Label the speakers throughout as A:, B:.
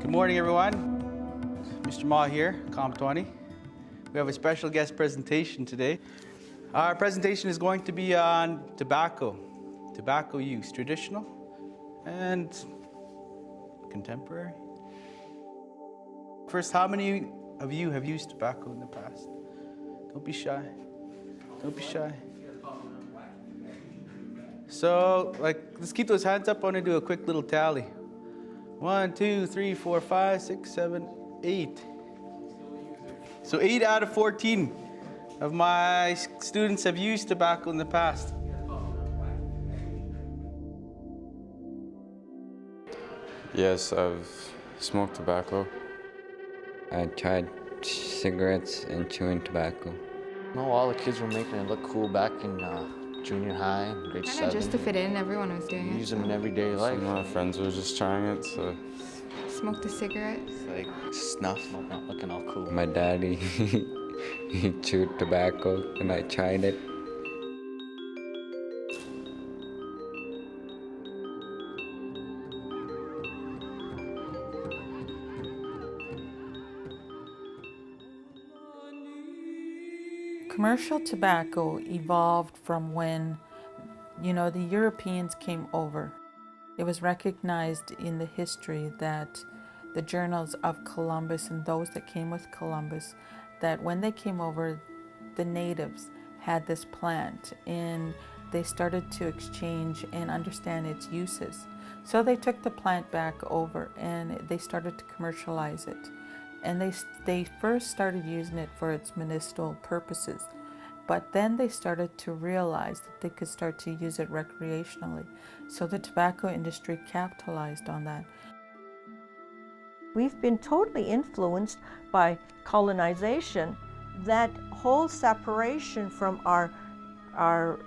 A: Good morning, everyone. Mr. Ma here, Comp 20. We have a special guest presentation today. Our presentation is going to be on tobacco use, traditional and contemporary. First, how many of you have used tobacco in the past? Don't be shy. Don't be shy. So, let's keep those hands up. I want to do a quick little tally. 1, 2, 3, 4, 5, 6, 7, 8. So 8 out of 14 of my students have used tobacco in the past.
B: Yes, I've smoked tobacco.
C: I tried cigarettes and chewing tobacco.
D: No, all the kids were making it look cool back in junior high, grade 7.
E: Kind of just to fit in, everyone was doing it.
D: Use them in everyday life.
B: Some of my friends were just trying it, so.
E: Smoked a cigarette.
D: It's like snuff, not looking all cool.
C: My daddy, he chewed tobacco and I tried it.
F: Commercial tobacco evolved from when, the Europeans came over. It was recognized in the history that the journals of Columbus and those that came with Columbus, that when they came over, the natives had this plant and they started to exchange and understand its uses. So they took the plant back over and they started to commercialize it. And they first started using it for its medicinal purposes. But then they started to realize that they could start to use it recreationally. So the tobacco industry capitalized on that.
G: We've been totally influenced by colonization. That whole separation from our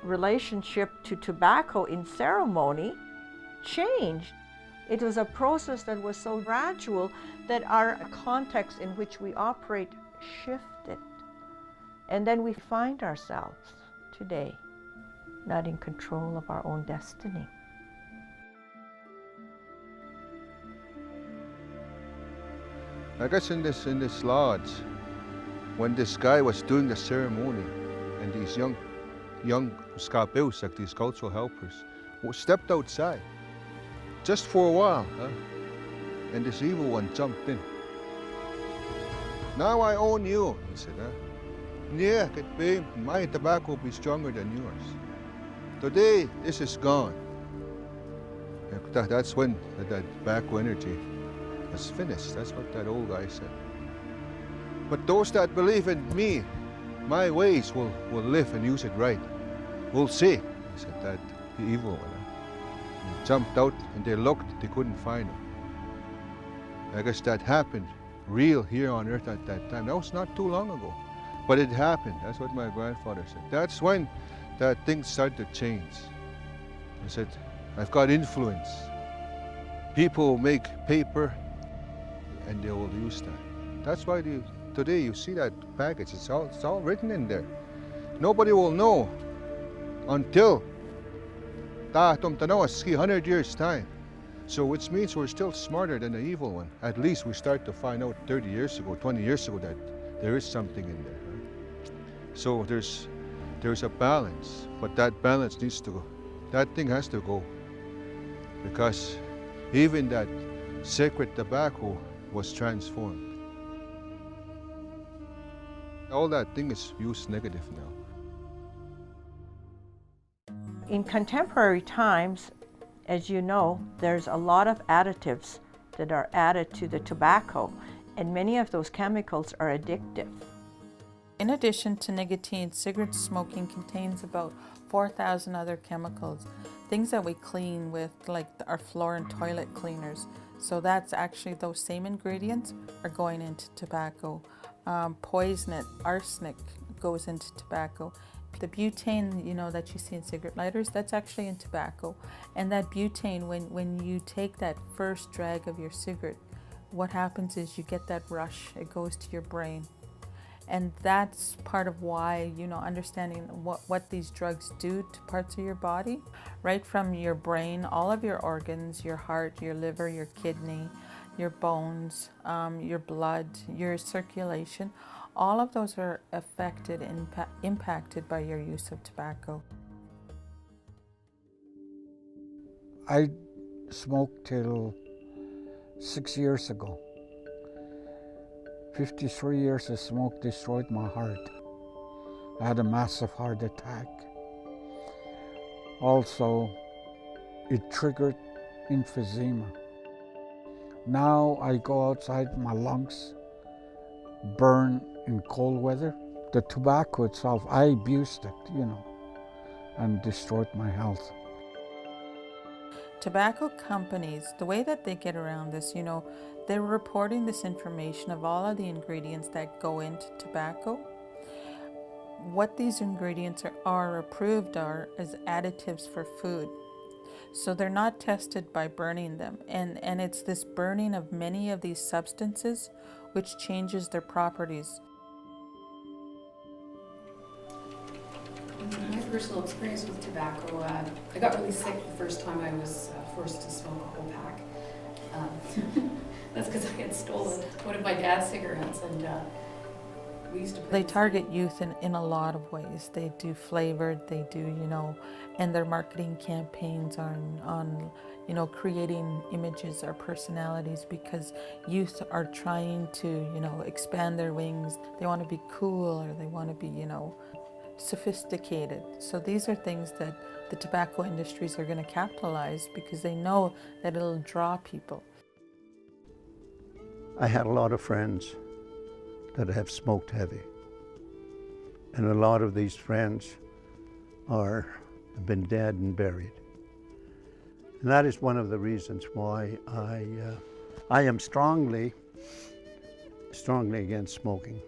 G: relationship to tobacco in ceremony changed. It was a process that was so gradual that our context in which we operate shifted. And then we find ourselves today not in control of our own destiny.
H: I guess in this lodge, when this guy was doing the ceremony, and these young Scapeus, like these cultural helpers, stepped outside, just for a while, and this evil one jumped in. Now I own you, he said. Yeah, my tobacco will be stronger than yours. Today, this is gone. That's when that tobacco energy was finished. That's what that old guy said. But those that believe in me, my ways will live and use it right. We'll see, he said, that the evil one. He jumped out and they looked, they couldn't find him. I guess that happened real here on earth at that time. That was not too long ago, but it happened. That's what my grandfather said. That's when that thing started to change. He said, I've got influence. People will make paper and they will use that. That's why today you see that package, it's all written in there. Nobody will know until 100 years time. So which means we're still smarter than the evil one. At least we start to find out 30 years ago, 20 years ago that there is something in there. Right? So there's a balance, but that balance needs to go. That thing has to go. Because even that sacred tobacco was transformed. All that thing is used negative now.
G: In contemporary times, as you know, there's a lot of additives that are added to the tobacco, and many of those chemicals are addictive.
F: In addition to nicotine, cigarette smoking contains about 4,000 other chemicals, things that we clean with, like our floor and toilet cleaners. So that's actually, those same ingredients are going into tobacco. Poison, arsenic goes into tobacco. The butane, that you see in cigarette lighters, that's actually in tobacco. And that butane, when you take that first drag of your cigarette, what happens is you get that rush, it goes to your brain. And that's part of why, understanding what these drugs do to parts of your body, right from your brain, all of your organs, your heart, your liver, your kidney, your bones, your blood, your circulation. All of those are affected and impacted by your use of tobacco.
I: I smoked till 6 years ago. 53 years of smoke destroyed my heart. I had a massive heart attack. Also, it triggered emphysema. Now I go outside, my lungs burn in cold weather. The tobacco itself, I abused it, and destroyed my health.
F: Tobacco companies, the way that they get around this, they're reporting this information of all of the ingredients that go into tobacco. What these ingredients are approved are as additives for food. So they're not tested by burning them. And it's this burning of many of these substances which changes their properties.
J: My personal experience with tobacco, I got really sick the first time I was forced to smoke a whole pack. That's because I had stolen one of my dad's cigarettes, and we used to
F: They target youth in a lot of ways. They do flavored, they do, and their marketing campaigns on creating images or personalities, because youth are trying to, expand their wings. They want to be cool, or they want to be, sophisticated. So these are things that the tobacco industries are going to capitalize, because they know that it'll draw people.
K: I had a lot of friends that have smoked heavy, and a lot of these friends have been dead and buried. And that is one of the reasons why I am strongly against smoking.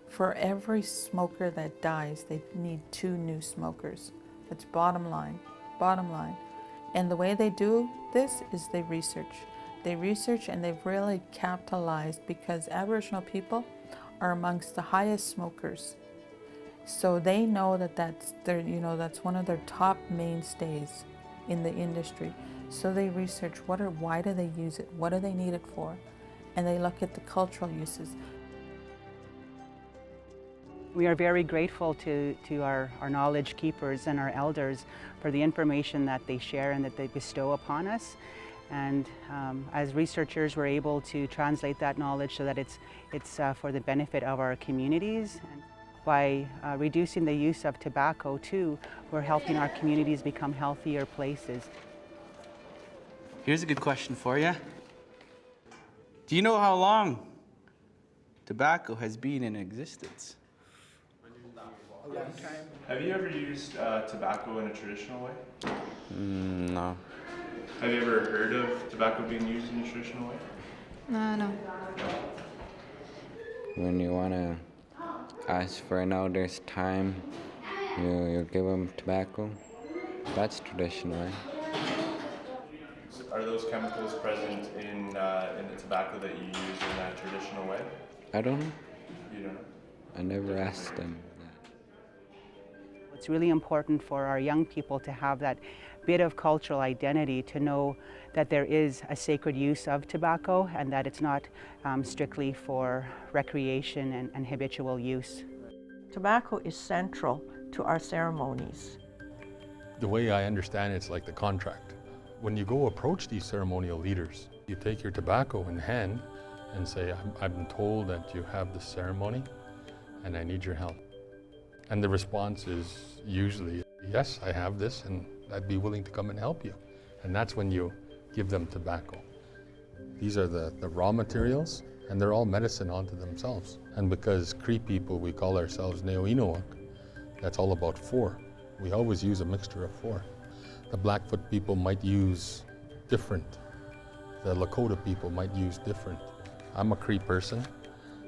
F: For every smoker that dies, they need 2 new smokers. That's bottom line. And the way they do this is they research. They research, and they've really capitalized, because Aboriginal people are amongst the highest smokers. So they know that that's one of their top mainstays in the industry. So they research why do they use it? What do they need it for? And they look at the cultural uses.
L: We are very grateful to our knowledge keepers and our elders for the information that they share and that they bestow upon us. And as researchers, we're able to translate that knowledge so that it's for the benefit of our communities. And by reducing the use of tobacco too, we're helping our communities become healthier places.
A: Here's a good question for you. Do you know how long tobacco has been in existence?
M: Have you ever used tobacco in a traditional way?
B: No.
M: Have you ever heard of tobacco being used in a traditional way?
E: No.
C: When you want to ask for an elder's time, you give them tobacco. That's traditional, right?
M: Are those chemicals present in the tobacco that you use in that traditional way?
C: I don't know.
M: You don't know?
C: I never asked them.
L: It's really important for our young people to have that bit of cultural identity, to know that there is a sacred use of tobacco and that it's not strictly for recreation and habitual use.
G: Tobacco is central to our ceremonies.
N: The way I understand it's like the contract. When you go approach these ceremonial leaders, you take your tobacco in hand and say, I've been told that you have this ceremony and I need your help. And the response is usually, yes, I have this and I'd be willing to come and help you. And that's when you give them tobacco. These are the raw materials, and they're all medicine unto themselves. And because Cree people, we call ourselves Neo-Inowak, that's all about 4. We always use a mixture of 4. The Blackfoot people might use different. The Lakota people might use different. I'm a Cree person,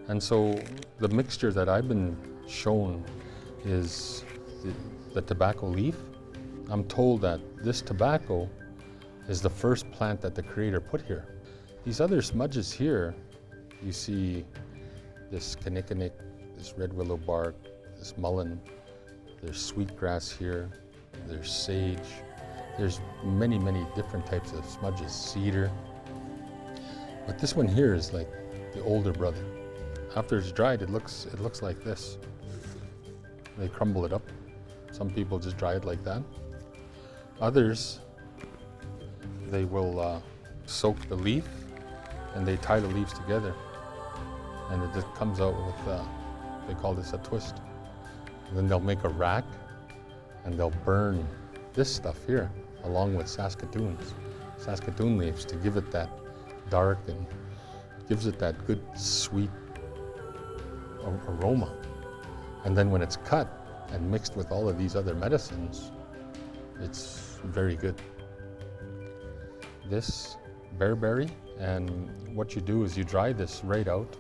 N: and so the mixture that I've been shown is the tobacco leaf. I'm told that this tobacco is the first plant that the Creator put here. These other smudges here, you see this kinnikinnick, this red willow bark, this mullein, there's sweetgrass here, there's sage, there's many, many different types of smudges, cedar. But this one here is like the older brother. After it's dried, it looks like this. They crumble it up. Some people just dry it like that. Others, they will soak the leaf and they tie the leaves together. And it just comes out with, they call this a twist. And then they'll make a rack and they'll burn this stuff here along with Saskatoon leaves to give it that dark and gives it that good sweet aroma. And then when it's cut and mixed with all of these other medicines, it's very good. This bearberry, and what you do is you dry this right out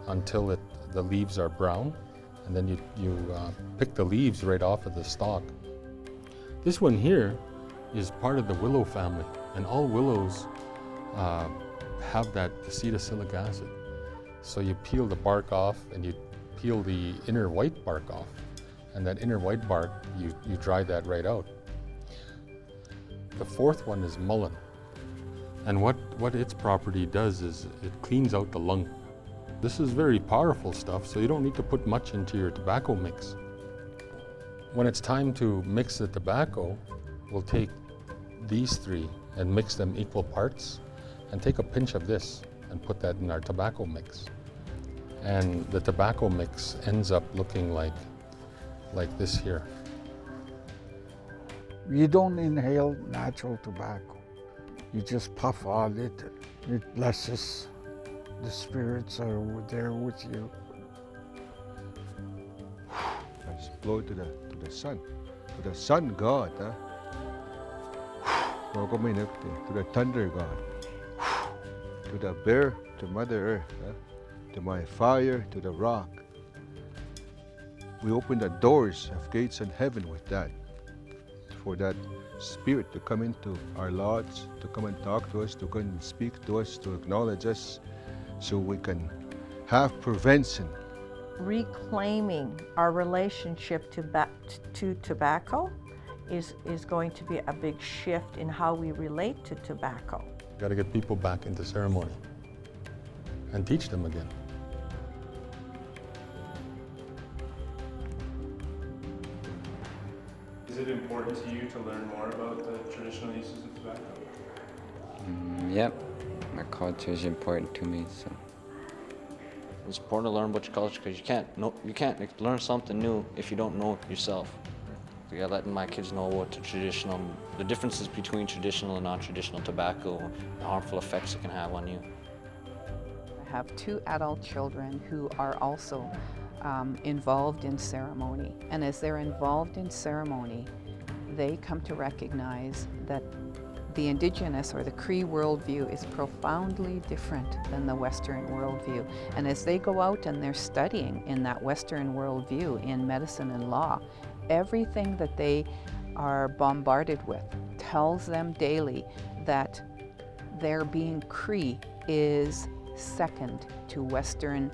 N: until the leaves are brown, and then you pick the leaves right off of the stalk. This one here is part of the willow family, and all willows have that acetylsilic acid. So you peel the bark off and you peel the inner white bark off, and that inner white bark, you dry that right out. The fourth one is mullein, and what its property does is it cleans out the lung. This is very powerful stuff, so you don't need to put much into your tobacco mix. When it's time to mix the tobacco, we'll take these three and mix them equal parts, and take a pinch of this and put that in our tobacco mix. And the tobacco mix ends up looking like this here.
I: You don't inhale natural tobacco. You just puff on it. It blesses. The spirits are there with you.
H: Let's blow to the sun god, huh? To the thunder god, to the bear, to Mother Earth, huh? To my fire, to the rock. We open the doors of gates in heaven with that, for that spirit to come into our lodge, to come and talk to us, to come and speak to us, to acknowledge us, so we can have prevention.
G: Reclaiming our relationship to tobacco is going to be a big shift in how we relate to tobacco.
N: Got to get people back into ceremony and teach them again.
M: Is it important to you to learn more about the traditional uses of tobacco?
C: Yep, my culture is important to me, so.
D: It's important to learn about your culture because you can't learn something new if you don't know it yourself. So yeah, letting my kids know what the differences between traditional and non-traditional tobacco, the harmful effects it can have on you.
O: I have 2 adult children who are also involved in ceremony. And as they're involved in ceremony, they come to recognize that the Indigenous or the Cree worldview is profoundly different than the Western worldview. And as they go out and they're studying in that Western worldview in medicine and law, everything that they are bombarded with tells them daily that their being Cree is second to Western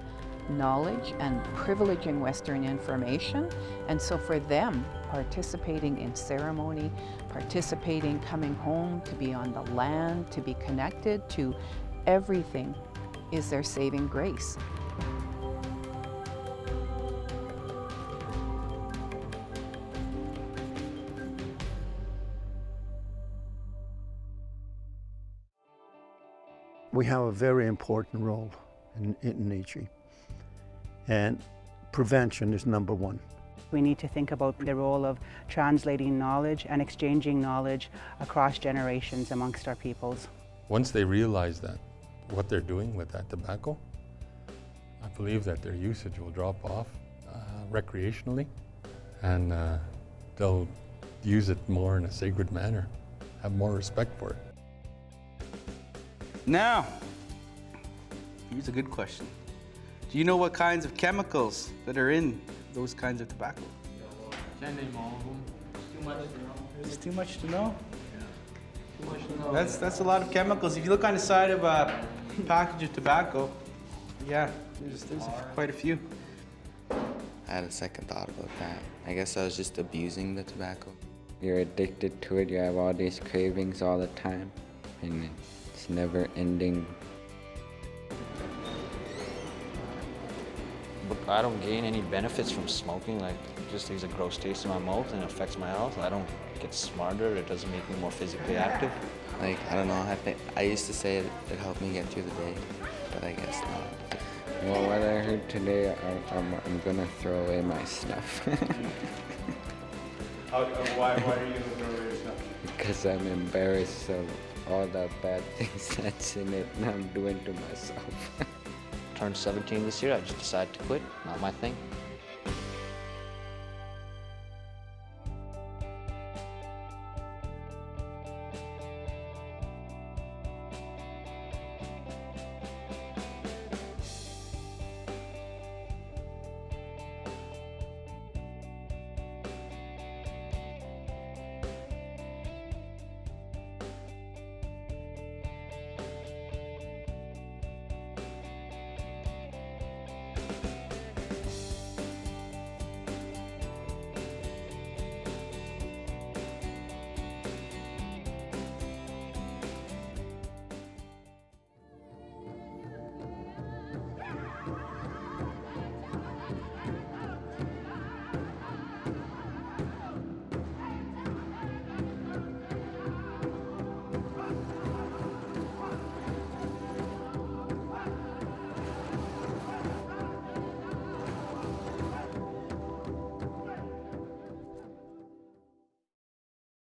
O: knowledge and privileging Western information. And so for them, participating in ceremony, participating, coming home, to be on the land, to be connected to everything is their saving grace.
K: We have a very important role in Nechi, and prevention is number 1.
L: We need to think about the role of translating knowledge and exchanging knowledge across generations amongst our peoples.
N: Once they realize that, what they're doing with that tobacco, I believe that their usage will drop off recreationally, and they'll use it more in a sacred manner, have more respect for it.
A: Now, here's a good question. Do you know what kinds of chemicals that are in those kinds of tobacco?
B: Can't name all of them. Too much to know.
A: It's too much to know?
B: Too much to know.
A: That's a lot of chemicals. If you look on the side of a package of tobacco, yeah, there's quite a few.
B: I had a second thought about that. I guess I was just abusing the tobacco.
C: You're addicted to it, you have all these cravings all the time, and it's never ending.
D: I don't gain any benefits from smoking, like just leaves a gross taste in my mouth and it affects my health. I don't get smarter, it doesn't make me more physically active.
B: Like, I don't know, I used to say it helped me get through the day, but I guess not.
C: Well, what I heard today, I'm gonna throw away my stuff.
A: Why are you going to throw away your stuff?
C: Because I'm embarrassed of all the bad things that's in it and I'm doing to myself.
D: Turned 17 this year, I just decided to quit, not my thing.